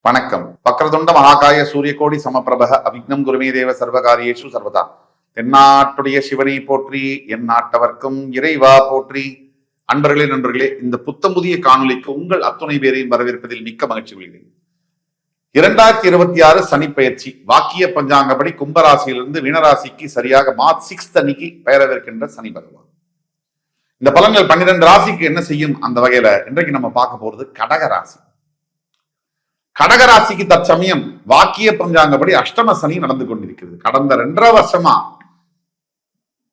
வணக்கம். வக்ரதுண்ட மகாகாய சூரியகோடி சமப்பிரபக அவிக்னம் குருமே தேவ சர்வகாரியேஷு சர்வதா. தென்னாட்டுடைய சிவனை போற்றி, என் நாட்டவர்க்கும் இறைவா போற்றி. அன்பர்களே நண்பர்களே, இந்த புத்தம் புதிய காணொலிக்கு உங்கள் அத்துணை பேரையும் வரவேற்பதில் மிக்க மகிழ்ச்சி கொள்கிறேன். 2026 சனி பயிற்சி வாக்கிய பஞ்சாங்கப்படி கும்பராசியிலிருந்து மீனராசிக்கு சரியாக மார்ச் 6 அன்னைக்கு பெயரவிருக்கின்ற சனி பகவான். இந்த பலன்கள் 12 ராசிக்கு என்ன செய்யும் அந்த வகையில இன்றைக்கு நம்ம பார்க்க போறது கடகராசி. கடகராசிக்கு தற்சமயம் வாக்கிய பஞ்சாங்கப்படி அஷ்டம சனி நடந்து கொண்டிருக்கிறது. கடந்த 2.5 வருஷமா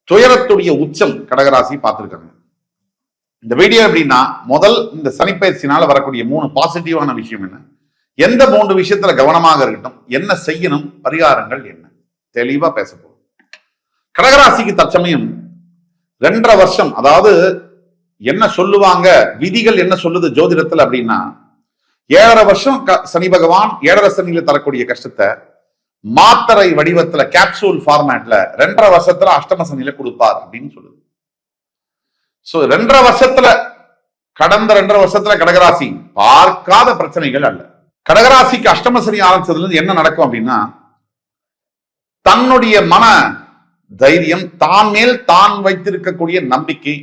துயரத்துடைய உச்சம் கடகராசி பார்த்திருக்காங்க. இந்த வீடியோ எப்படின்னா, முதல் இந்த சனிப்பயிற்சினால வரக்கூடிய 3 பாசிட்டிவான விஷயம் என்ன, எந்த 3 விஷயத்துல கவனமாக இருக்கட்டும், என்ன செய்யணும், பரிகாரங்கள் என்ன, தெளிவா பேச போறோம். கடகராசிக்கு தற்சமயம் 2.5 வருஷம், அதாவது என்ன சொல்லுவாங்க, விதிகள் என்ன சொல்லுது ஜோதிடத்துல அப்படின்னா, 7.5 வருஷம் சனி பகவான் 7.5 சனியில தரக்கூடிய கஷ்டத்தை மாத்திரை வடிவத்துல கேப்சூல் ஃபார்மேட்ல 2.5 வருஷத்துல அஷ்டம சனியில கொடுப்பார் அப்படின்னு சொல்லுது. சோ 2.5 வருஷத்துல, கடந்த 2.5 வருஷத்துல கடகராசி பார்க்காத பிரச்சனைகள் அல்ல. கடகராசிக்கு அஷ்டம சனி ஆரம்பிச்சதுல இருந்து என்ன நடக்கும் அப்படின்னா, தன்னுடைய மன தைரியம், தான் மேல் தான் வைத்திருக்கக்கூடிய நம்பிக்கை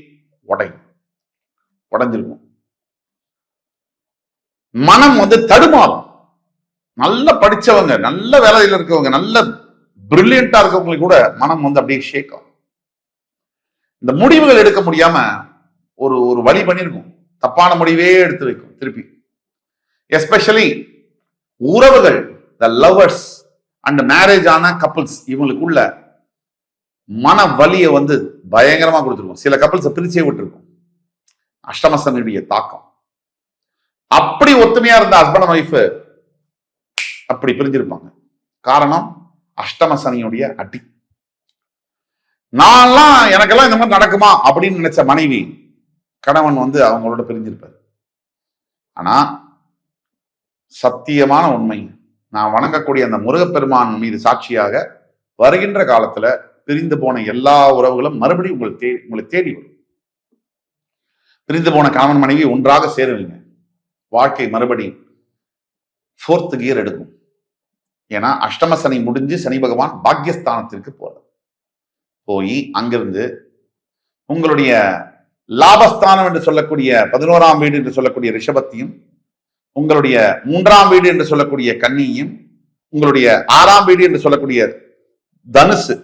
உடைஞ்சிருக்கும். மனம் தடுமாறும். நல்ல படிச்சவங்க, நல்ல வேலையில் இருக்கவங்க, நல்ல பிரில்லியண்டா இருக்கவங்களுக்கு கூட மனம் அப்படியே ஷேக் ஆகும். இந்த முடிவுகள் எடுக்க முடியாம ஒரு வழி பண்ணிருக்கும், தப்பான முடிவே எடுத்து வைக்கும் திருப்பி. எஸ்பெஷலி உறவுகள், த லவர்ஸ் அண்ட் மேரேஜ் ஆன கப்பிள்ஸ், இவங்களுக்குள்ள மன வலியை பயங்கரமா கொடுத்துருக்கும். சில கப்பிள்ஸ் பிரிச்சே விட்டுருக்கும் அஷ்டமசனியுடைய தாக்கம். அப்படி ஒத்துமையா இருந்த ஹஸ்பண்ட் அண்ட் ஒய்ஃப் அப்படி பிரிஞ்சிருப்பாங்க. காரணம் அஷ்டம சனியுடைய அடி. எனக்கெல்லாம் இந்த மாதிரி நடக்குமா அப்படின்னு நினைச்ச மனைவி கணவன் அவங்களோட பிரிஞ்சிருப்பார். ஆனா சத்தியமான உண்மை, நான் வணங்கக்கூடிய அந்த முருகப்பெருமான் மீது சாட்சியாக, வருகின்ற காலத்துல பிரிந்து போன எல்லா உறவுகளும் மறுபடியும் உங்களை தேடி வரும். பிரிந்து போன கணவன் மனைவி ஒன்றாக சேருவீங்க. வாழ்க்கை மறுபடியும் 4th கியர் எடுக்கும். ஏன்னா அஷ்டம சனி முடிஞ்சு சனி பகவான் பாக்யஸ்தானத்திற்கு போய் அங்கிருந்து உங்களுடைய லாபஸ்தானம் என்று சொல்லக்கூடிய 11ஆம் வீடு என்று சொல்லக்கூடிய ரிஷபத்தையும், உங்களுடைய 3ஆம் வீடு என்று சொல்லக்கூடிய கன்னியையும், உங்களுடைய 6ஆம் வீடு என்று சொல்லக்கூடிய தனுசு,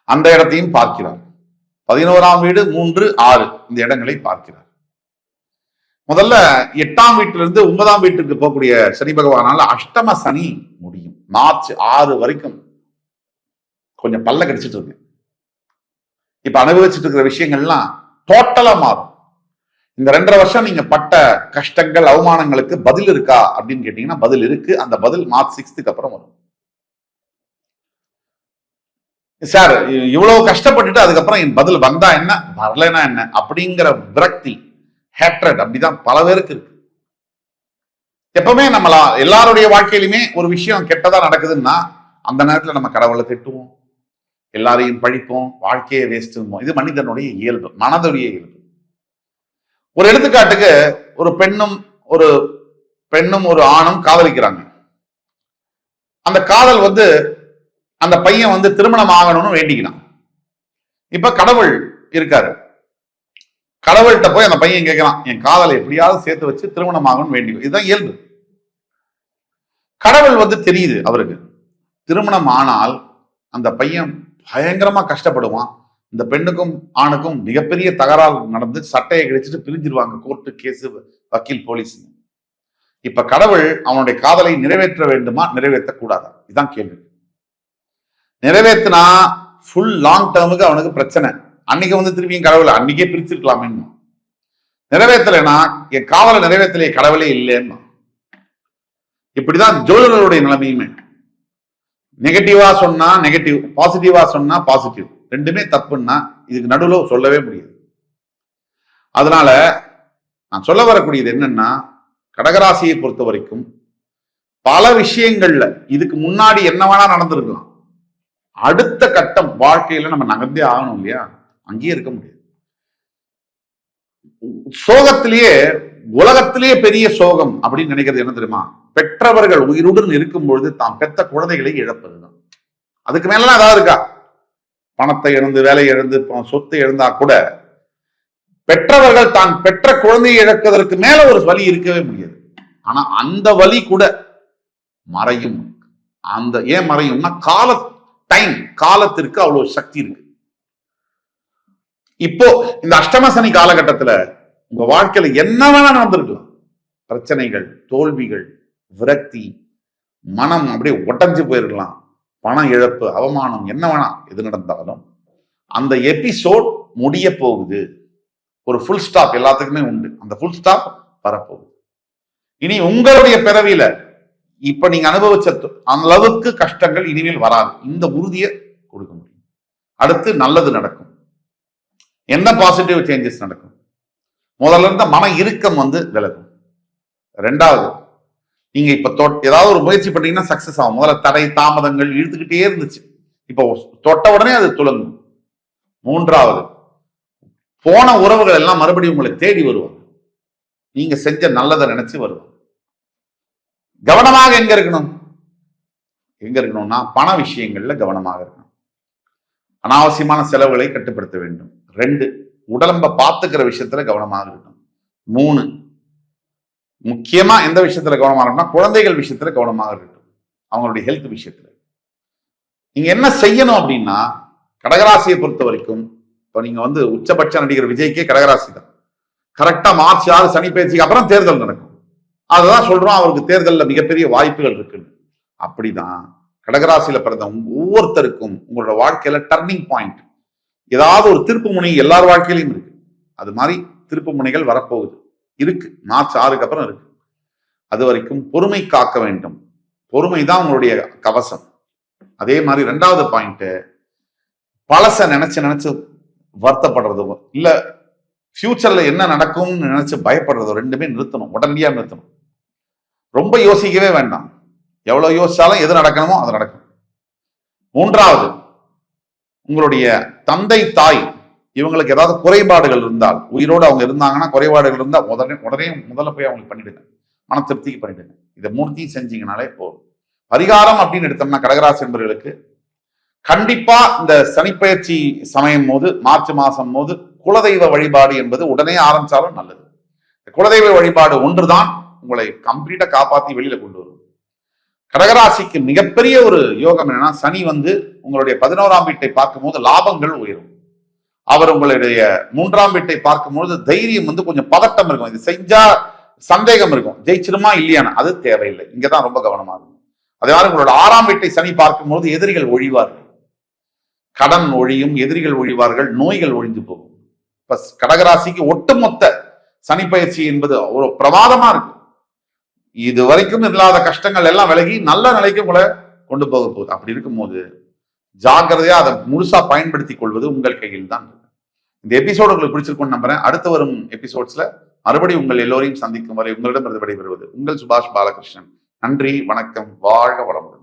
அந்த இடத்தையும் பார்க்கிறார். 11ஆம் வீடு, 3, 6 இந்த இடங்களை பார்க்கிறார். முதல்ல 8ஆம் வீட்டிலிருந்து 9ஆம் வீட்டுக்கு போகக்கூடிய சனி பகவானால அஷ்டம சனி முடியும். மார்ச் 6 வரைக்கும் கொஞ்சம் பல்ல கடிச்சிட்டு இருக்கு. இப்ப அனுபவிச்சுட்டு இருக்கிற விஷயங்கள்லாம் டோட்டலா மாறும். இந்த 2.5 வருஷம் நீங்க பட்ட கஷ்டங்கள், அவமானங்களுக்கு பதில் இருக்கா அப்படின்னு கேட்டீங்கன்னா பதில் இருக்கு. அந்த பதில் மார்ச் 6க்கு அப்புறம் வரும். சார், இவ்வளவு கஷ்டப்பட்டுட்டு அதுக்கப்புறம் என் பதில் வந்தா என்ன, வரலன்னா என்ன அப்படிங்கிற விரக்தி, ஹேட்ரட் அப்படிதான் பல பேருக்கு இருக்கு. எப்பவுமே எல்லாருடைய வாழ்க்கையிலுமே ஒரு விஷயம் கெட்டதா நடக்குதுன்னா அந்த நேரத்துல நம்ம கடவுளை திட்டுவோம், எல்லாரையும் பழிப்போம், வாழ்க்கையை வேஸ்ட்டுவோம். இது மனிதனுடைய இயல்பு, மனதுடைய இயல்பு. ஒரு எடுத்துக்காட்டுக்கு, ஒரு பெண்ணும் ஒரு ஆணும் காதலிக்கிறாங்க. அந்த காதல் அந்த பையன் திருமணம் ஆகணும்னு வேண்டிக்கிறான். இப்ப கடவுள் இருக்காரு. கடவுள்கிட்ட போய் அந்த பையன் கேட்கிறான், என் காதலை எப்படியாவது சேர்த்து வச்சு திருமணம் ஆகணும்னு வேண்டி. இதுதான் இயல்பு. கடவுள் தெரியுது அவருக்கு, திருமணம் ஆனால் அந்த பையன் பயங்கரமா கஷ்டப்படுவான். இந்த பெண்ணுக்கும் ஆணுக்கும் மிகப்பெரிய தகராறு நடந்து சட்டையை கிடைச்சிட்டு பிரிஞ்சிருவாங்க. கோர்ட்டு, கேஸ், வக்கீல், போலீஸ். இப்ப கடவுள் அவனுடைய காதலை நிறைவேற்ற வேண்டுமா, நிறைவேற்றக்கூடாதா? இதுதான் கேள்வி. நிறைவேற்றினா ஃபுல் லாங் டேர்முக்கு அவனுக்கு பிரச்சனை. அன்னைக்கு திருப்பியும் கடவுளை அன்னைக்கே பிரிச்சிருக்கலாமே. நிறைவேற்றலைன்னா என் காதலை நிறைவேற்றலையே, கடவுளே இல்லைன்னா. இப்படிதான் ஜோதிடருடைய நிலைமையுமே. நெகட்டிவா சொன்னா நெகட்டிவ், பாசிட்டிவா சொன்னா பாசிட்டிவ், ரெண்டுமே தப்புன்னா இதுக்கு நடுவில் சொல்லவே முடியாது. அதனால நான் சொல்ல வரக்கூடியது என்னன்னா, கடகராசியை பொறுத்த வரைக்கும் பல விஷயங்கள்ல இதுக்கு முன்னாடி என்ன வேணா நடந்திருக்கலாம். அடுத்த கட்டம் வாழ்க்கையில நம்ம நகர்ந்தே ஆகணும் இல்லையா, அங்கேயே இருக்க முடியாது. சோகத்திலேயே உலகத்திலேயே பெரிய சோகம் அப்படின்னு நினைக்கிறது என்ன தெரியுமா? பெற்றவர்கள் உயிருடன் இருக்கும் பொழுது தாம் பெற்ற குழந்தைகளை இழப்பதுதான். அதுக்கு மேலாம் ஏதாவது இருக்கா? பணத்தை இழந்து, வேலை இழந்து, சொத்தை இழந்தா கூட பெற்றவர்கள் தான் பெற்ற குழந்தையை இழப்பதற்கு மேல ஒரு வலி இருக்கவே முடியாது. ஆனா அந்த வலி கூட மறையும். அந்த ஏன் மறையும்னா காலத்திற்கு அவ்வளவு சக்தி இருக்கு. இப்போ இந்த அஷ்டம சனி காலகட்டத்துல உங்க வாழ்க்கையில என்ன வேணா நடந்திருக்கலாம். பிரச்சனைகள், தோல்விகள், விரக்தி, மனம் அப்படியே உடைஞ்சு போயிருக்கலாம், பணம் இழப்பு, அவமானம், என்ன வேணா எது நடந்தாலும் அந்த எபிசோட் முடிய போகுது. ஒரு ஃபுல் ஸ்டாப் எல்லாத்துக்குமே உண்டு. அந்த ஃபுல் ஸ்டாப் வரப்போகுது. இனி உங்களுடைய பிறவியில இப்ப நீங்க அனுபவிச்ச அந்த அளவுக்கு கஷ்டங்கள் இனிமேல் வராது. இந்த உறுதியை கொடுக்க முடியும். அடுத்து நல்லது நடக்கும். என்ன பாசிட்டிவ் சேஞ்சஸ் நடக்கும்? முதல்ல இருந்த மன இறுக்கம் விலகும். ரெண்டாவது, நீங்க இப்ப ஏதாவது ஒரு முயற்சி பண்ணீங்கன்னா சக்சஸ் ஆகும். முதல்ல தடை, தாமதங்கள் இழுத்துக்கிட்டே இருந்துச்சு. இப்போ தொட்ட உடனே அது துலங்கும். மூன்றாவது, போன உறவுகள் எல்லாம் மறுபடியும் உங்களை தேடி வருவாங்க. நீங்க செஞ்ச நல்லதை நினைச்சு வருவாங்க. கவனமாக எங்க இருக்கணும்னா பண விஷயங்கள்ல கவனமாக இருக்கணும். அனாவசியமான செலவுகளை கட்டுப்படுத்த வேண்டும். 2, உடலம்ப பார்த்துக்கிற விஷயத்துல கவனமாக இருக்கணும். 3, முக்கியமா எந்த விஷயத்துல கவனமாக இருக்கணும்னா குழந்தைகள் விஷயத்துல கவனமாக இருக்கட்டும். அவங்களுடைய ஹெல்த் விஷயத்துல நீங்க என்ன செய்யணும் அப்படின்னா, கடகராசியை பொறுத்த வரைக்கும் இப்ப நீங்க உச்சபட்ச நடிகர் விஜய்க்கே கடகராசி தான். கரெக்டா மார்ச் 6 சனி பயிற்சிக்கு அப்புறம் தேர்தல் நடக்கும். அதுதான் சொல்றோம், அவருக்கு தேர்தலில் மிகப்பெரிய வாய்ப்புகள் இருக்குன்னு. அப்படிதான் கடகராசியில பிறந்த ஒவ்வொருத்தருக்கும் உங்களோட வாழ்க்கையில டர்னிங் பாயிண்ட், ஏதாவது ஒரு திருப்பு முனை எல்லார் வாழ்க்கையிலும் இருக்கு. அது மாதிரி திருப்பு முனைகள் வரப்போகுது, இருக்கு. மார்ச் 6க்கு அப்புறம் இருக்கு. அது வரைக்கும் பொறுமை காக்க வேண்டும். பொறுமை தான் உங்களுடைய கவசம். அதே மாதிரி 2வது பாயிண்ட், பழச நினைச்சு வருத்தப்படுறதோ இல்ல ஃபியூச்சர்ல என்ன நடக்கும்னு நினைச்சு பயப்படுறதோ ரெண்டுமே நிறுத்தணும். உடனடியா நிறுத்தணும். ரொம்ப யோசிக்கவே வேண்டாம். எவ்வளவு யோசிச்சாலும் எது நடக்கணுமோ அது நடக்கும். 3வது, உங்களுடைய தந்தை, தாய் இவங்களுக்கு ஏதாவது குறைபாடுகள் இருந்தால், உயிரோடு அவங்க இருந்தாங்கன்னா குறைபாடுகள் இருந்தால் முதல்ல போய் அவங்களுக்கு பண்ணிடுங்க. மன திருப்திக்கு பண்ணிடுங்க. இதை 3த்தையும் செஞ்சீங்கனாலே போதும். பரிகாரம் அப்படின்னு எடுத்தோம்னா கடகராசி என்பவர்களுக்கு கண்டிப்பா இந்த சனிப்பெயர்ச்சி சமயம் போது, மார்ச் மாசம் போது குலதெய்வ வழிபாடு என்பது உடனே ஆரம்பிச்சாலும் நல்லது. குலதெய்வ வழிபாடு ஒன்றுதான் உங்களை கம்ப்ளீட்டா காப்பாத்தி வெளியில கொண்டு வரும். கடகராசிக்கு மிகப்பெரிய ஒரு யோகம் என்னன்னா, சனி உங்களுடைய 11ஆம் வீட்டை பார்க்கும்போது லாபங்கள் உயரும். அவர் உங்களுடைய 3ஆம் வீட்டை பார்க்கும்போது தைரியம் கொஞ்சம் பதட்டம் இருக்கும். இது செஞ்சா சந்தேகம் இருக்கும், ஜெயிச்சிருமா இல்லையானா. அது தேவையில்லை. இங்கதான் ரொம்ப கவனமா இருக்கும். அதே மாதிரி உங்களோட 6ஆம் வீட்டை சனி பார்க்கும்போது எதிரிகள் ஒழிவார்கள், கடன் ஒழியும், எதிரிகள் ஒழிவார்கள், நோய்கள் ஒழிந்து போகும். இப்ப கடகராசிக்கு ஒட்டுமொத்த சனி பயிற்சி என்பது ஒரு பிரமாதமா இருக்கு. இது வரைக்கும் இல்லாத கஷ்டங்கள் எல்லாம் விலகி நல்ல நிலைக்கு உங்களை கொண்டு போக போகுது. அப்படி இருக்கும்போது ஜாக்கிரதையா அதை முழுசா பயன்படுத்திக் கொள்வது உங்கள் கையில் தான். இந்த எபிசோடு உங்களுக்கு பிடிச்சிருக்கும்னு நம்புறேன். அடுத்து வரும் எபிசோட்ஸ்ல மறுபடியும் உங்கள் எல்லோரையும் சந்திக்கும் வரை உங்களிடம் விடைபெறுவது உங்கள் சுபாஷ் பாலகிருஷ்ணன். நன்றி, வணக்கம், வாழ்க வளமுடன்.